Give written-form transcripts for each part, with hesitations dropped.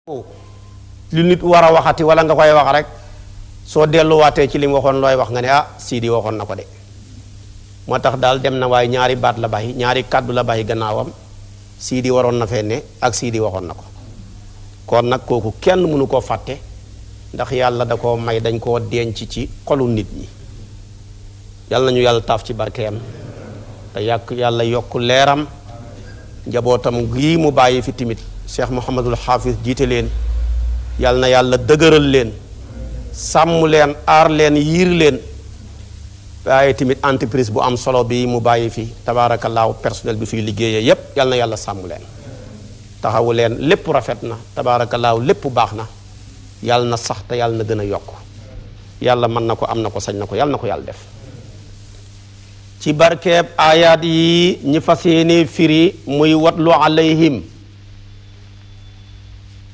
lu nit war a waxati wala nga koy wax rek soo delluwaatee ci li mu waxoon looy wax nga ne Sidi waxoon na ko de moo tax daal dem na waaye ñaari baat la bàyyi ñaari kàddu la bàyyi gannaawam Sidi waroon na fee ne ak Sidi waxoon na ko kon nag kooku kenn mënu koo fàtte ndax yàlla da koo may dañ koo denc ci xolu nit ñi yàlla nañu yàlla taaf ci barkeem te yàlla yokk leeram njabootam gii mu bàyyi fi timit Cheikh Mouhamadul Hafiz jiite leen yàlla na yàlla dëgëral leen sàmm leen aar leen yiir leen waaye tamit entreprise bu am solo bi mu bàyyi fi tabaarakallaahu personnel bi fiy liggéeyee yépp yàlla na yàlla sàmm leen taxawu leen lépp rafet na tabaarakallaahu lépp baax na yàlla na sax te yàlla na gën a yokk yàlla mën na ko am na ko sañ na ko yàlla na ko yàlla def ci barkeeb aayaat yi ñi fas yéene firi muy watlu alayhim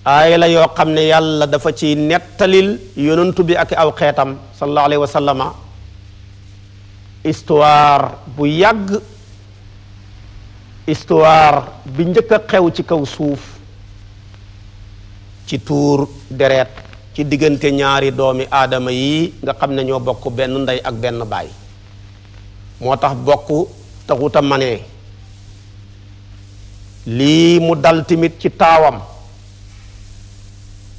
aaya la yoo xam ne yàlla dafa ci nettalil yonantu bi ak aw xeetam sallallahu alayhi wa sallama histoire bu yàgg histoire bi njëkk a xew ci kaw suuf ci tuur deret ci diggante ñaari doomi aadama yi nga xam ne ñoo bokk benn ndey ak benn baay moo tax bokk taxuta manee lii mu dal tamit ci taawam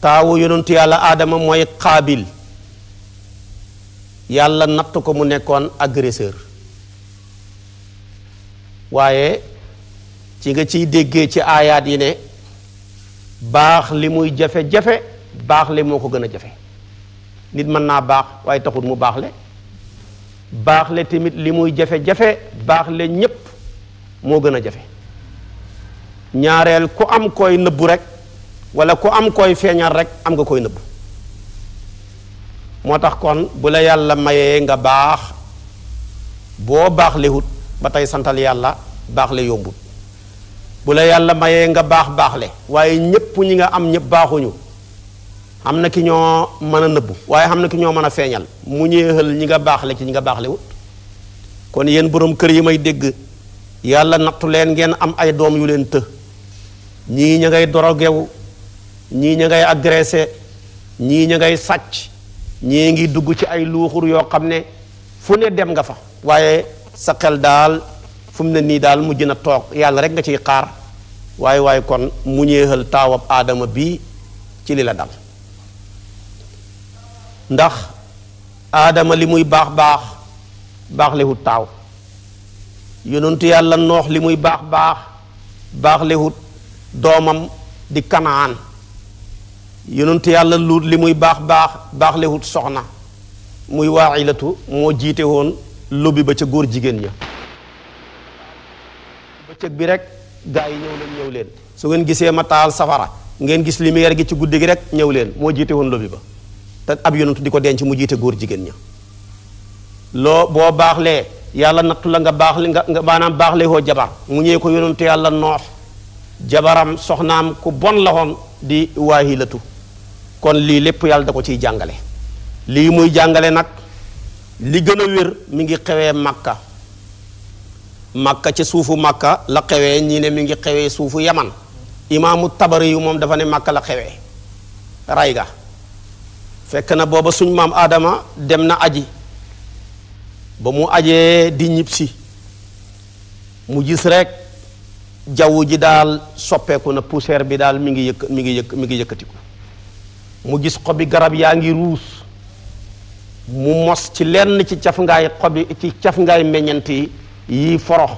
taawu yonentu yàlla aadama mooy xaabil yàlla natt ko mu nekkoon agresseur waaye ci nga ciy déggee ci aayaat yi ne baax li muy jafe-jafe baax le moo ko gën a jafe nit mën naa baax waaye taxut mu baax le baax le tamit li muy jafe-jafe baax le ñépp moo gën a jafe ñaareel ku am koy nëbbu rek wala ku am koy feeñal rek am nga koy nëbbu moo tax kon bu la yàlla mayee nga baax boo baax le hut ba tey santal yàlla baax le yombut bu la yàlla mayee nga baax le waaye ñépp ñi nga am ñépp baaxuñu am na ki ñoo mën a nëbbu waaye xam na ki ñoo mën a feeñal mu ñeexal ñi nga baax le ci ñi nga baax le wut kon yéen boroom kër yi may dégg yàlla nattu leen ngeen am ay doom yu leen të ñii ña ngay dorogewu ñii ña ngay agressé ñii ña ngay sàcc ñii ngi dugg ci ay luuxur yoo xam ne fu ne dem nga fa waaye sa xel daal fu mu ne nii daal mujj na toog yàlla rek nga ciy xaar waaye kon mu ñeexal taawab aadama bii ci li la dal ndax aadama li muy baax le hut taaw yonentu yàlla noox li muy baax le hut doomam di kanaan yonentu yàlla luut li muy baax le hut soxna muy waaxilatu moo jiite woon lobbi ba ca góor jigéen ña bëccëg bi rek gaa yi ñëw leen su ngeen gisee ma taal safara ngeen gis lumière gi ci guddi gi rek ñëw leen moo jiite woon lobbi ba te ab yonentu di ko denc mu jiite góor jigéen ña loo boo baaxlee yàlla nattu la nga baaxle nga maanaam baaxle hoo jabar mu ñëwee ko yonentu yàlla noox jabaram soxnaam ku bon la woon di waahilatu kon lii lépp yàlla da ko ciy jàngale lii muy jàngale nag li gën a wér mi ngi xewee makka ci suufu makka la xewee ñii ne mi ngi xewee suufu yaman imaamu tabari yu moom dafa ne makka la xewee ray ga fekk na booba suñ maam aadama dem na aji ba mu ajee di ñibbisi mu gis rek jaww ji daal soppeeku na poussière bi daal mi ngi yëkkatiku mu gis xobi garab yaa ngi ruus mu mos ci lenn ci caf ngaay meññent yi forox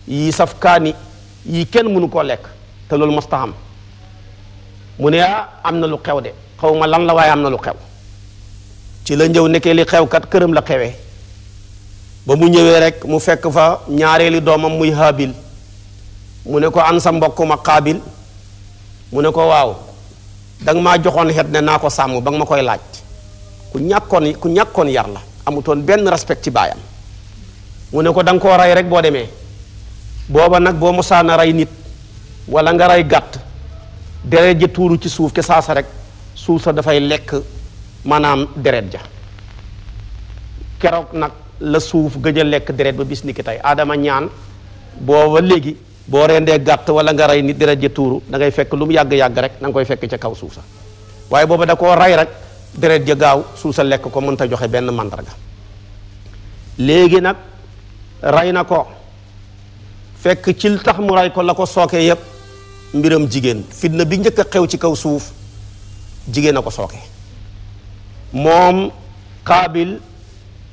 yi saf kaani yi kenn mënu koo lekk te loolu mos taxam mu ne am na lu xew de xaw ma lan la waaye am na lu xew ci la njëw nekkee li xew kat këram la xewee ba mu ñëwee rek mu fekk fa ñaareeli doomam muy Haabil mu ne ko an sa mbokk ma Qaabil mu ne ko waaw danga maa joxoon xet ne naa ko sàmm ba nga ma koy laaj ku ñàkkoon yar la amutoon benn respect ci baayam mu ne ko da nga koo rey rek boo demee booba nag boo mosaana rey nit wala nga rey gàtt deret ja tuuru ci suuf ke saasa rek suuf sa dafay lekk maanaam deret ja keroog nag la suuf gëj a lekk deret ba bis ni ki tey aadama ñaan booba léegi boo rendee gàtt wala nga rey nit deret ja tuuru da ngay fekk lu mu yàgg-yàgg rek da nga koy fekk ca kaw suuf sa waaye booba da koo rey rek deret ja gaaw suuf sa lekk ko mënta joxe benn mandarga léegi nag rey na ko fekk ci tax mu rey ko la ko sooke yépp mbiram jigéen fitna bi njëkk a xew ci kaw suuf jigéen a ko sooke moom Qaabil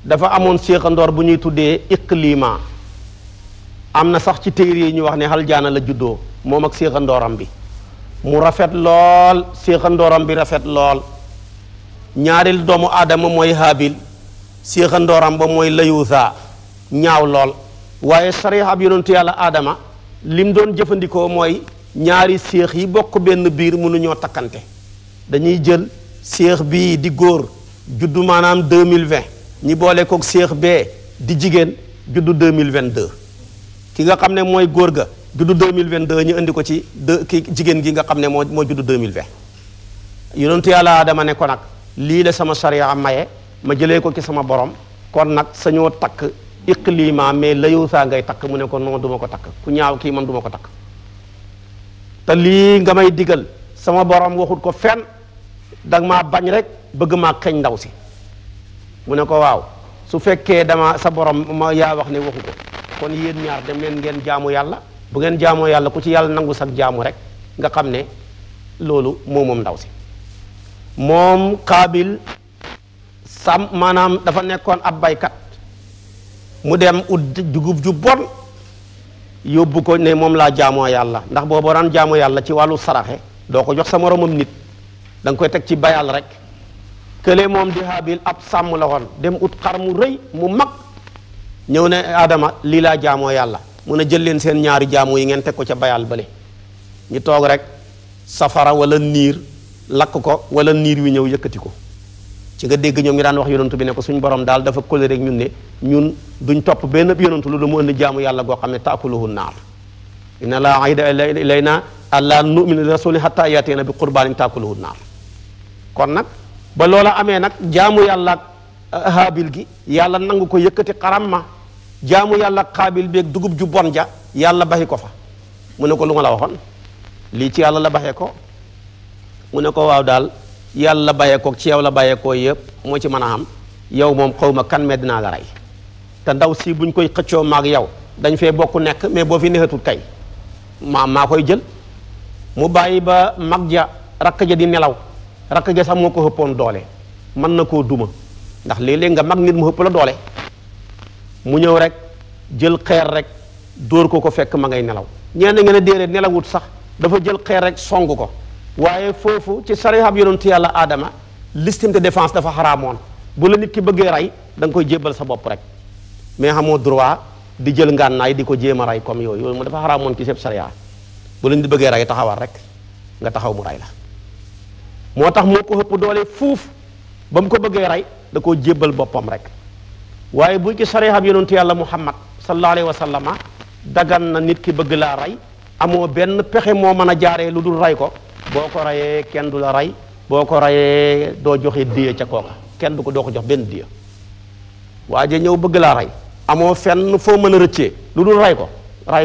dafa amoon séexandoor bu ñuy tuddee Iqlima am na sax ci téere yi ñu wax ne aljaana la juddoo moom ak séexandooram bi mu rafet lool séexandooram bi rafet lool ñaareel doomu aadama mooy Haabil séexandooram ba mooy Layuusa ñaaw lool waaye sariya ab yonentu yàlla aadama lim doon jëfandikoo mooy ñaari séex yi bokk benn biir mënuñoo takkante dañuy jël séex bii di góor juddu maanaam 2020 ñi boole kook séex bee di jigéen juddu 2022 ki nga xam ne mooy góor ga juddu 2022 ñu indi ko ci ki jigéen gi nga xam ne moo juddu 2020 yonentu yàlla aadama ne ko nag lii la sama sariya maye ma jëlee ko ci sama borom kon nag sañoo takk Iqlima mais Layuusa ngay takk mu ne ko non duma ko takk ku ñaaw kii man duma ko takk te lii nga may digal sama borom waxut ko fenn danga maa bañ rek bëgg maa xeñ ndaw si mu ne ko waaw su fekkee dama sa borom ma yaa wax ne waxu ko kon yéen ñaar dem leen ngeen jaamu yàlla bu ngeen jaamoo yàlla ku ci yàlla nangu sag jaamu rek nga xam ne loolu moom ndaw si moom Qaabil maanaam dafa nekkoon ab baykat mu dem ut dugub ju bon yóbbu ko ne moom laa jaamoo yàlla ndax boo daan jaamoo yàlla ci wàllu saraxe doo ko jox sa moromam nit da nga koy teg ci bayal rek kële moom di Haabil ab sàmm la woon dem ut xar mu rëy mu mag ñëw ne Adama lii laa jaamoo yàlla mun a jël leen seen ñaari jaamu yi ngeen teg ko ca bayal bale ñu toog rek safara wala niir lakk ko wala niir wi ñëw yëkkati ko ci nga dégg ñoom ñu daan wax yonantu bi ne ko suñu borom daal dafa kóllëre rek ñun ne ñun duñ topp benn yonantu lu mu indi jaamu yàlla goo xam ne taakuluhu naar inna laa ahida ilayna allaa nu'mina li rasulin hatta yaatiina bi qurbaanin taakuluhu naar kon nag ba loola amee nag jaamu yàlla ak Haabil gi yàlla nangu ko yëkkati xaram ma jaamu yàlla ak Qaabil beeg dugub ju bon ja yàlla baxi ko fa mu ne ko lu ma la waxoon lii ci yàlla la baxee ko mu ne ko waaw daal yàlla bàyyeekoo ci yow la bàyyeekoo yëpp moo ci mën a am yow moom xaw ma kan mais dinaa la rey te ndaw si buñ koy xëccoo maag yow dañ fee bokk nekk mais boo fi neexatul kay maa koy jël mu bàyyi ba mag ja rakk ja di nelaw rakk ja sax moo ko xëppoon doole mën na koo duma ndax léeg-léeg nga mag nit mu xëpp la doole mu ñëw rek jël xeer rek dóor ko fekk ma ngay nelaw ñenn ngeen a déedéet nelawut sax dafa jël xeer rek song ko waaye foofu ci sarihab yonentu yàlla aadama légitime de défense dafa xaraamoon bu la nit ki bëggee rey da nga koy jébbal sa bopp rek mais xamoo droit di jël ngànnaay di ko jéem a rey comme yooyu mu dafa xaraamoon ci seen sariya bu la nit bëggee rey taxawal rek nga taxaw mu rey la moo tax moo ko ëpp doole fuuf ba mu ko bëggee rey da koo jébbal boppam rek waaye bu ci sarihab yonentu yàlla muhammad sallallahu alayhi wa sallama dagan na nit ki bëgg laa rey amoo benn pexe moo mën a jaaree lu dul rey ko boo ko rayee kenn du la rey boo ko rayee doo joxe diya ca kooka kenn du ko doo ko jox benn diya waa ja ñëw bëgg laa rey amoo fenn foo mën a rëccee lu dul rey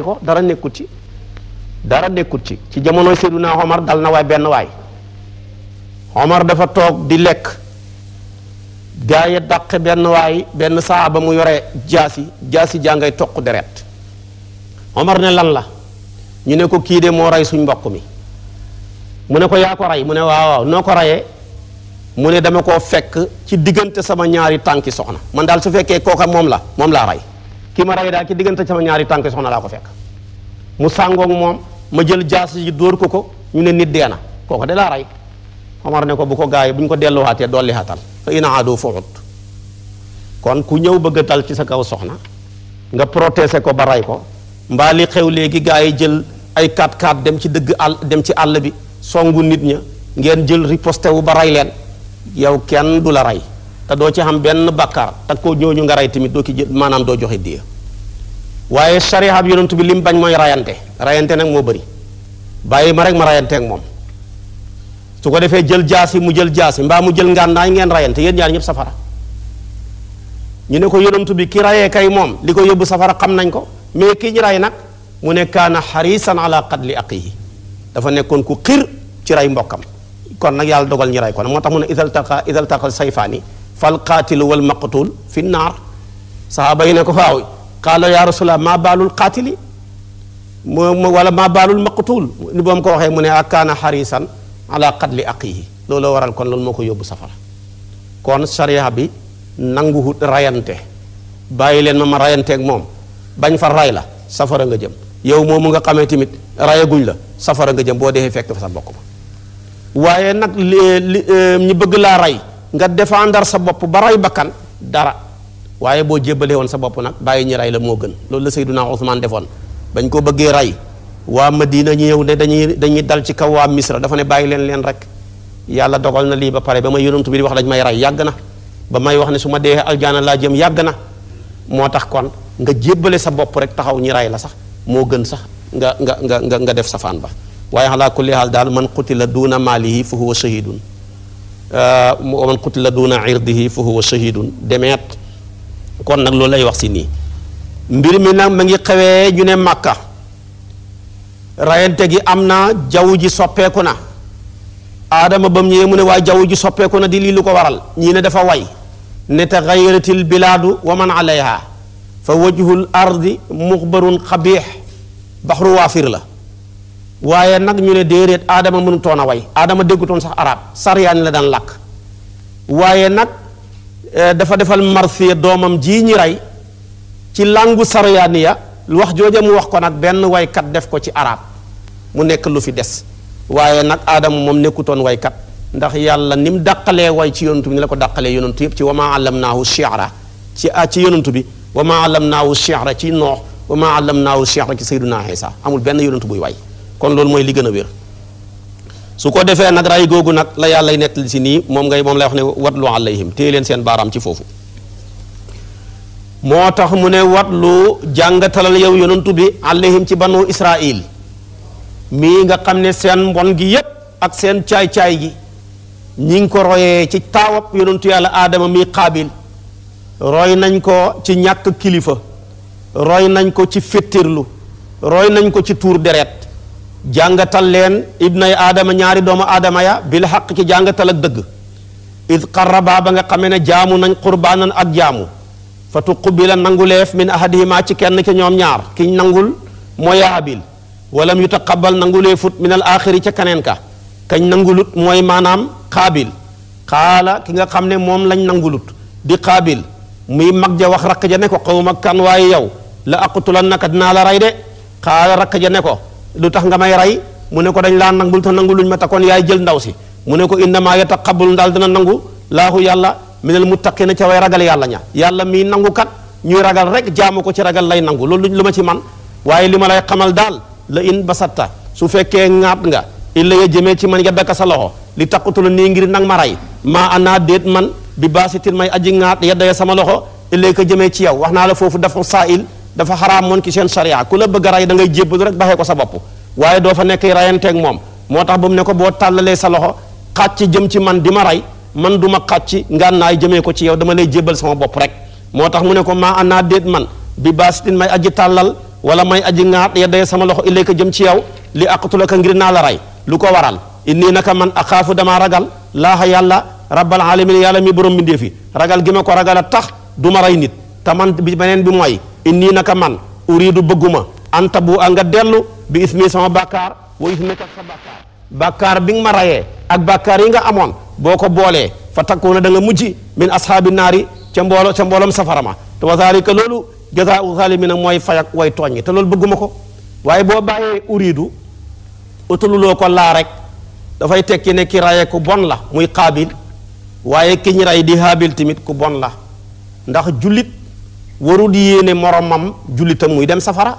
ko dara nekkut ci jamonoy Seydina Omar dal na waay benn waay Omar dafa toog di lekk gaa yi dàq benn saaba mu yore jaasi jaa ngay toq deret Omar ne lan la ñu ne ko kii de moo rey suñ mbokk mi mu ne ko yaa ko rey mu ne waaw noo ko reyee mu ne dama koo fekk ci diggante sama ñaari tànki soxna man daal su fekkee kooka moom laa rey ki ma rey daal ci diggante sama ñaari tànki soxna laa ko fekk mu sàngoog moom ma jël jaas yi dóor ko ñu ne nit dee na kooka de laa rey Omar ne ko bu ko gaa yi bu ñu ko delluwaatee dolli xatal fa ina aadu fuxut kon ku ñëw bëgg a dal ci sa kaw soxna nga protéger ko ba rey ko mbaa li xew léegi gaa yi jël ay 4x4 dem ci àll bi songu nit ña ngeen jël riposte wu ba rey leen yow kenn du la rey te doo ci xam benn bàkkaar te ko ñooñu nga rey tamit doo ki jël maanaam doo joxe diya waaye sariya bi yonent bi li mu bañ mooy rayante nag moo bëri bàyyi ma rek ma rayante ak moom su ko defee jël jaasi mu jël jaasi mbaa mu jël ngànnaay ngeen rayante yéen ñaar ñëpp safara ñu ne ko yonent bi ki rayee kay moom li ko yóbbu safara xam nañ ko mais kii ñu ray nag mu ne kaana xarisan ala qatli aqihi dafa nekkoon ku xir ci rey mbokkam kon nag yàlla dogal ñi rey ko moo tax mu ne idal taqal sayfaani fal qaatilu wal maqtul fi naar sahaaba yi ne ko waaw qaala ya rasulallah maa baalul qaatili wala maa baalul maqtul ni boom ko waxee mu ne ak kaana xarisan ala qatli aqihi looloo waral kon loolu moo ko yóbbu safara kon sariya bi nanguwut rayante bàyyi leen ma rayanteeg moom bañ fa ray la safara nga jëm yow moomu nga xamee tamit rayaguñ la safara nga jëm boo dee fekk fa sa bokk ba waaye nag ñi bëgg laa rey nga défendre sa bopp ba rey bakkan dara waaye boo jébbalee woon sa bopp nag bàyyi ñi rey la moo gën loolu la Seydina Ousmane defoon bañ ko bëggee rey waa Madina ñu ñëw ne dañuy dal ci kaw waa Misra dafa ne bàyyi leen rek yàlla dogal na lii ba pare ba ma yonantu bi di wax dañ may rey yàgg na ba may wax ne su ma dee aljaana laa jëm yàgg na moo tax kon nga jébbale sa bopp rek taxaw ñi rey la sax moo gën sax nga def safaan ba waaye ala kulli haal daal man qutila duuna maalihi fa huwa shahidun wa man qutila duuna irdihi fa huwa shahidun demeet kon nag loolu lay wax si nii mbir mi nag ma ngi xewee ñu ne Makka rayante gi am na jaww ji soppeeku na aadama ba mu ñëwee mu ne waaye jaww ji soppeeku na di lii lu ko waral ñii ne dafa way ne taxayyaratil bilaadu wa man alayha fa wajhul ardi muxbarun xabiix baxru waafir la waaye nag ñu ne déedéet aadama mënutoon a way aadama déggutoon sax arab saryaani la daan làkk waaye nag dafa defal marsiya doomam ji ñi rey ci langu saryaaniya wax jooja mu wax ko nag benn waykat def ko ci arab mu nekk lu fi des waaye nag aadama moom nekkutoon waykat ndax yàlla ni mu dàqalee way ci yonantu bi ni la ko dàqalee yonantu yëpp ci wa maa allamnaahu shi'ra ci yonantu bi wa maa allamnaahu shi'ra ci noox wa maa allamnaahu shi'ra ci sayyiduna Isa amul benn yonantu buy way kon loolu mooy li gën a wér su ko defee nag ray googu nag la yàllay nettali si nii moom lay wax ne watlu alayhim téye leen seen baaraam ci foofu moo tax mu ne watlu jàngatalal yow yonantu bi alayhim ci banu Israil mii nga xam ne seen mbon gi yépp ak seen caay-caay gi ñi ngi ko royee ci taawab yonantu yàlla aadama mii Qaabil roy nañ ko ci ñàkk kilifa roy nañ ko ci féttirlu roy nañ ko ci tuur deret jàngatal leen ibnay aadama ñaari doomu aadama ya bil xaq ci jàngatal ak dëgg id qarraba ba nga xamee ne jaamu nañ qurbaanan ak jaamu fa tuqubila nanguleef min ahadihima ci kenn ci ñoom ñaar kiñ nangul mooy Haabil walam yutaqabbal nanguleefut min al axiri ca kaneen ka kañ nangulut mooy maanaam Qaabil xaala ki nga xam ne moom lañ nangulut di Qaabil muy mag ja wax rakk ja ne ko xawma kan waaye yow la aqtulannaka dinaa la rey de xaala rakk ja ne ko lu tax nga may rey mu ne ko dañ laa nangul te nanguluñ ma takoon yaay jël ndaw si mu ne ko innamaa yataqabbalu daal dina nangu laahu yàlla minal muttaqiina ca way ragal yàlla ña yàlla mii nangu kat ñuy ragal rek jaamu ko ci ragal lay nangu loolu lu ma ci man waaye li ma lay xamal daal la in basatta su fekkee ŋaat nga illa ya jëmee ci man yaddaka sa loxo li taqutula nii ngir nag ma rey maa anaa déet man bi baasitin may aji ŋaat yaddaya sama loxo illa ko jëmee ci yow wax naa la foofu dafa saa'il dafa xaraam moon ci seen sharia ku la bëgg a rey da ngay jébbalu rek baxee ko sa bopp waaye doo fa nekk rayanteeg moom moo tax ba mu ne ko boo tàllalee sa loxo xàcc jëm ci man di ma rey man du ma xàcc ngànnaay jëmee ko ci yow dama lay jébbal sama bopp rek moo tax mu ne ko maa anaa déet man bi baasitin may aji tàllal wala may aji ŋaat yaddaya sama loxo illa ko jëm ci yow li aqtulaka ngir naa la rey lu ko waral inni naka man axaafu damaa ragal laaha yàlla rabbal alamin yàlla mi borom mbindee fi ragal gi ma ko ragal a tax du ma rey nit te man bi beneen bi mooy inni naka man uridu bëgguma anta bu a nga dellu bi ismi sama bàkkaar wa ismika sa bàkkaar bi nga ma rayee ak bàkkaar yi nga amoon boo ko boolee fa takkuuna da nga mujj min ashaabi naari ca mbooloom safara ma te wa zaalika loolu jazaa'u zaalimiina mooy fayak way tooñ te loolu bëgguma ko waaye boo bàyyee uridu utululoo ko laa rek dafay tekki ne ki raye ku bon la muy Qaabil waaye ki ñu rey di Haabil tamit ku bon la ndax jullit waru di yéene moromam jullitam muy dem safara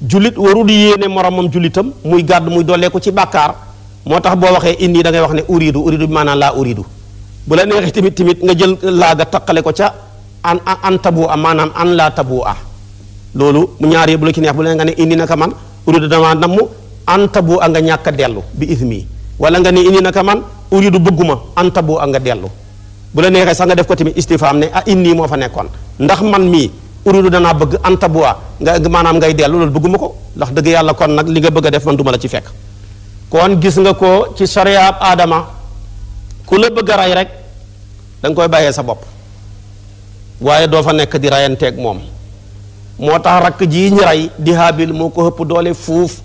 jullit waru di yéene moromam jullitam muy gàdd muy dolleeku ci bàkkaar moo tax boo waxee indi da ngay wax ne uridu bi maanaam laa uridu bu la neexee tamit nga jël laaga taqale ko ca an tabu a maanaam an laa tabu a loolu mu ñaar yëpp bu la ci neex bu la nga ne indi naka man uridu dama namm an tabu a nga ñàkk a dellu bi ismi wala nga ne indi naka man uridu bëgguma an tabu a nga dellu bu la neexee sax nga def ko tamit istifham ne inni moo fa nekkoon ndax man mii uridu danaa bëgg antabuwa nga maanaam ngay dellu loolu bëgguma ko ndax dëgg yàlla kon nag li nga bëgg a def man duma la ci fekk kon gis nga ko ci sariyaab aadama ku la bëgg a rey rek da nga koy bàyyee sa bopp waaye doo fa nekk di reyanteeg moom moo tax rakk ji ñi rey di Haabil moo ko ëpp doole fuuf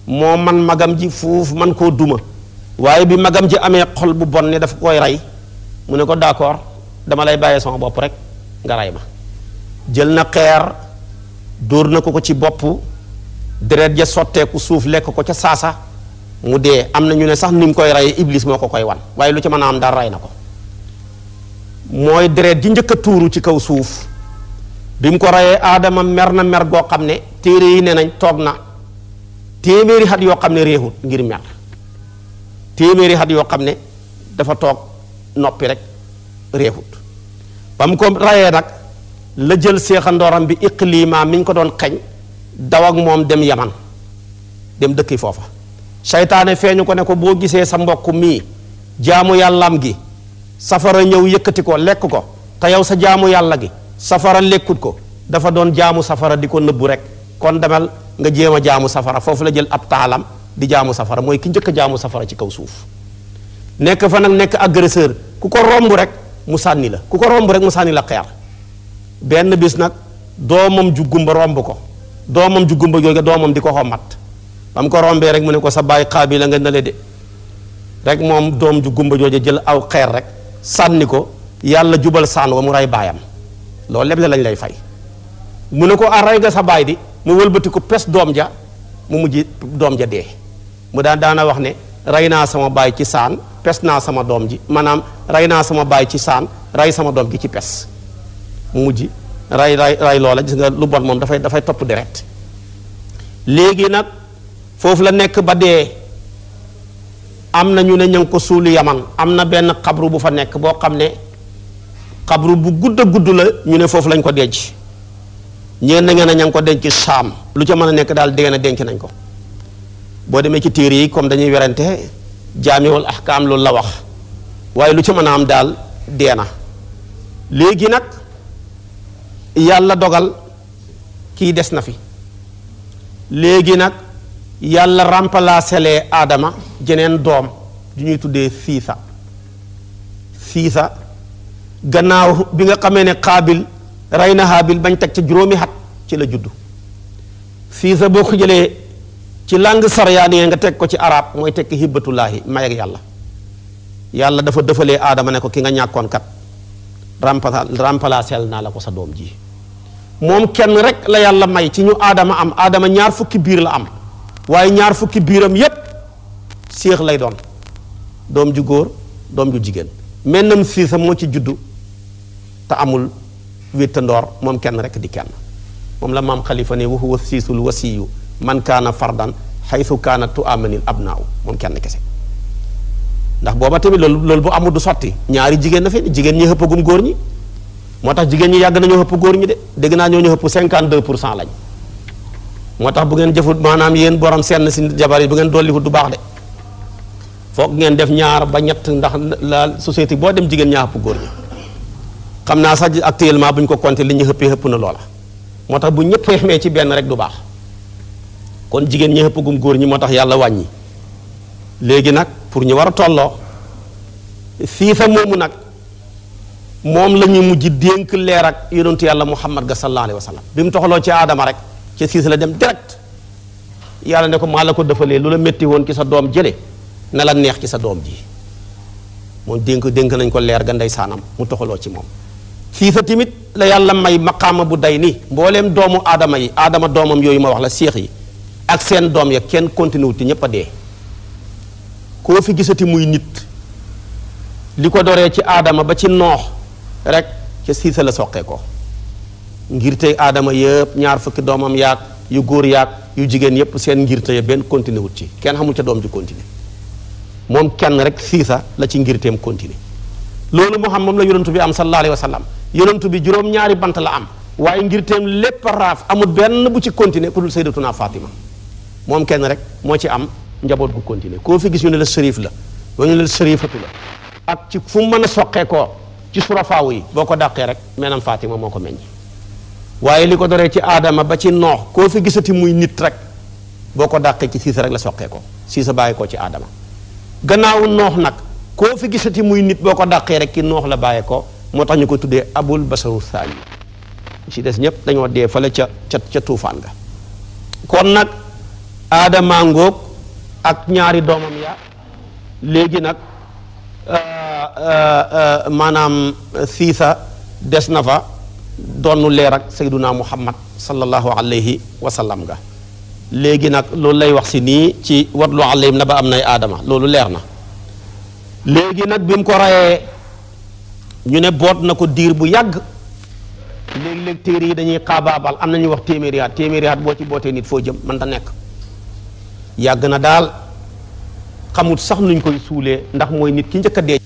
moo man magam ji fuuf man koo duma waaye bi magam ji amee xol bu bon ne dafa koy rey mu ne ko d'accord dama lay bàyyee sama bopp rek nga rey ma jël na xeer dóor na ko ci bopp deret ja sotteeku suuf lekk ko ca saasa mu dee am na ñu ne sax ni mu koy reyee Iblis moo ko koy wan waaye lu ci mën a am daal rey na ko mooy deret ji njëkk a tuuru ci kaw suuf bi mu ko reyee aadama mer na mer goo xam ne téere yi ne nañ toog na téeméeri xat yoo xam ne réexut ngir mer téeméeri xat yoo xam ne dafa toog noppi rek réexut ba mu ko reyee nag la jël seexandooram bi iqlima mi ñu ko doon xeñ daw ak moom dem yaman dem dëkki foofa seytaane feeñu ko ne ko boo gisee sa mbokk mii jaamu yàllam gi safara ñëw yëkkati ko lekk ko te yow sa jaamu yàlla gi safara lekkut ko dafa doon jaamu safara di ko nëbbu rek kon demal nga jéem a jaamu safara foofu la jël ab taalam di jaamu safara mooy ki njëkk a jaamu safara ci kaw suuf nekk fa nag nekk agresseur ku ko romb rek mu sànni la ku ko romb rek mu sànni la xeer benn bis nag doomam ju gumba romb ko doomam ju gumba jooju doomam di ko xommat ba mu ko rombee rek mu ne ko sa baay Xaabil la nga nale de rek moom doom ju gumba jooju jël aw xeer rek sànni ko yàlla jubal saan wa mu rey baayam loolu lépp lañ lay fay mu ne ko a rey nga sa baay di mu wëlbati ko pes doom ja mu mujj doom ja dee mu daana wax ne rey naa sama baay ci saan pes naa sama doom ji maanaam rey naa sama baay ci saan rey sama doom gi ci pes mu mujj ray loola gis nga lu bon moom dafay topp deret léegi nag foofu la nekk ba dee am na ñu ne ña ngi ko suuli yaman am na benn xabru bu fa nekk boo xam ne xabru bu gudd a gudd la ñu ne foofu lañ ko denc ñeen na ngeen a ña ngi ko denc saam lu ca mën a nekk daal dégg na denc nañ ko boo demee ci téere yi comme dañuy werante jaamiwul ahkaam loolu la wax waaye lu ca mën a am daal dee na léegi nag yàlla dogal kii des na fi léegi nag yàlla remplacelee aadama jeneen doom ju ñuy tuddee siisa gannaaw bi nga xamee ne xaabil rey na haabil bañ teg ca juróomi xat ci la juddu siisa boo ko jëlee ci langue saryaani nga teg ko ci arab mooy tekki hibbatullaahi may ak yàlla dafa dëfalee aadama ne ko ki nga ñàkkoon kat remplacel naa la ko sa doom ji moom kenn rek la yàlla may ci ñu aadama ñaar fukki biir la am waaye ñaar fukki biiram yépp séex lay doon doom ju góor doom ju jigéen mennam siisa moo ci juddu te amul wéttandoor moom kenn rek di kenn moom la maam xalifa ne wa huwa siisul wasiyu man kaana fardan xaytu kaana tu amanil abnaaw moom kenn kese ndax booba tamit loolu bu amul du sotti ñaari jigéen na fi jigéen ñi xëppagum góor ñi moo tax jigéen ñi yàgg nañoo xëpp góor ñi de dégg naa ñoo ñu xëpp 52% lañ moo tax bu ngeen jëfut maanaam yéen borom senn si jabar yi bu ngeen dolliwut du baax de foog ngeen def ñaar ba ñett ndax la société boo dem jigéen ñaa xëpp góor ñi xam naa sax actuellement bu ñu ko compté li ñu xëpp na loola moo tax bu ñëpp xamee ci benn rek du baax kon jigéen ñi xëppagum góor ñi moo tax yàlla wàññi léegi nag pour ñu war a tolloo siisa moomu nag moom la ñu mujj dénk leer ak yonentu yàlla muhammad ga sallallahu alayhi wa sallam bi mu toxaloo ci aadama rek ci siisa la dem direct yàlla ne ko maa la ko defalee lu la métti woon ci sa doom jële na la neex ci sa doom ji moom dénk nañ ko leer ga ndeysaanam mu toxaloo ci moom siisa tamit la yàlla may maqaama bu day nii mbooleem doomu aadama yi aadama doomam yooyu ma wax la séex yi ak seen doom ya kenn continué wut ñëpp a dee koo fi gisati muy nit li ko doree ci aadama ba ci noox rek ca siisa la soqee ko ngirte aadama yëpp ñaar fukki doomam yaag yu góor yaag yu jigéen yëpp seen ngirte ya benn continué wut ci kenn xamul ca doom ji continué moom kenn rek siisa la ci ngirteem continué loolu moo xam moom la yonentu bi am sallallahu alayhi wa sallam yonentu bi juróom-ñaari bant la am waaye ngirteem lépp raaf amul benn bu ci continué ku dul sayyidatuna Fatima moom kenn rek moo ci am njaboot gu continué koo fi gis ñu ne la sërif la wala ñu ne la sërifatu la ak ci fu mu mën a soqee koo ci surafaawu yi boo ko dàqee rek menam Fatima moo ko meññ waaye li ko doree ci aadama ba ci noox koo fi gisati muy nit rek boo ko dàqee ci siisa rek la soqee ko siisa bàyyi ko ci aadama gannaaw noox nag koo fi gisati muy nit boo ko dàqee rek ki noox la bàyyee ko moo tax ñu ko tuddee abul basaru saani ci des ñëpp dañoo dee fale ca tuufaan ga kon nag aadama ngóog ak ñaari doomam ya léegi nag maanaam siisa des na fa doonu leer ak sayduna muhammad sallallahu alayhi wa sallam ga léegi nag loolu lay wax si nii ci watlu alayhim naba am nay aadama loolu leer na léegi nag bi mu ko rayee ñu ne boot na ko diir bu yàgg léegi-léeg téere yi dañuy xaabaabal am na ñuy wax téeméeri at boo ci bootee nit foo jëm man ta nekk yàgg na daal xamut sax nuñ koy suulee ndax mooy nit ki njëkk a dee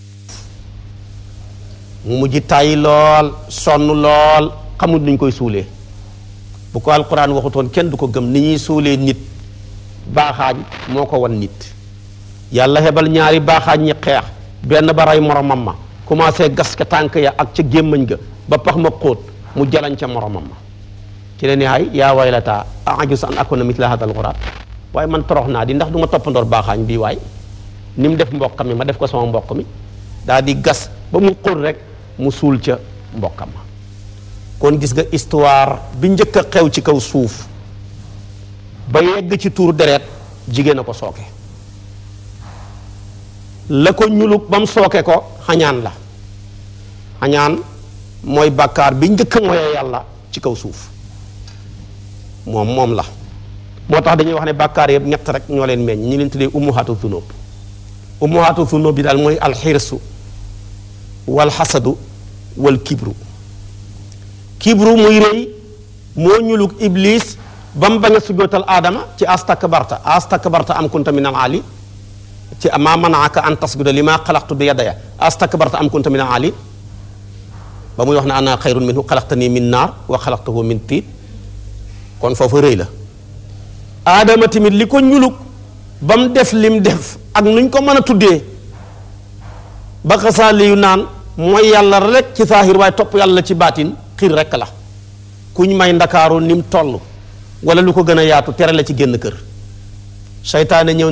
mu mujj tàyyi lool sonn lool xamut nuñ koy suulee bu ko alquran waxutoon kenn du ko gëm ni ñuy suulee nit baaxaañ moo ko wan nit yàlla hebal ñaari baaxaañ ñi xeex benn ba rey moromam ma commencé gas ka tànk ya ak ca gémmañ ga ba pax ma xóot mu jalañ ca moromam ma ci la ne hay yaa waylata a'ajizu an akuna mithla hadha al-ghurab waaye man torox naa di ndax du ma toppandoor baaxaañ bii waay ni mu def mbokkam mi ma def ko sama mbokk mi daal di gas ba mu xóot rek mu suul ca mbokkam ma kon gis nga histoire bi njëkk a xew ci kaw suuf ba yegg ci tuur deret jigéen a ko sooke la ko ñulug ba mu sooke ko xañaan la xañaan mooy bàkkaar bi njëkk a moye yàlla ci kaw suuf moom la moo tax dañuy wax ne bàkkaar yëpp ñett rek ñoo leen meññ ñu leen tuddee ummuhaatu zunub bi daal mooy alxirsu wal xasadu wal kibru muy rëy moo ñulug iblis ba mu bañ a sujootal aadama ci astakbarta am kunta min al ali ci ma manaaka an tasjuda li ma xalaqtu bi yadaya astakbarta am kunta min al ali ba muy wax ne ana xayrun minhu xalaqtani min naar wa xalaqtahu min tiin kon foofu rëy la aadama tamit li ko ñulug ba mu def lim def ak nuñ ko mën a tuddee ba xasaali yu naan mooy yàlla rek ci saahir waaye topp yàlla ci baatin xiir rek la kuñ may ndakaaru ni mu toll wala lu ko gën a yaatu tere la ci génn kër seytaane ñëw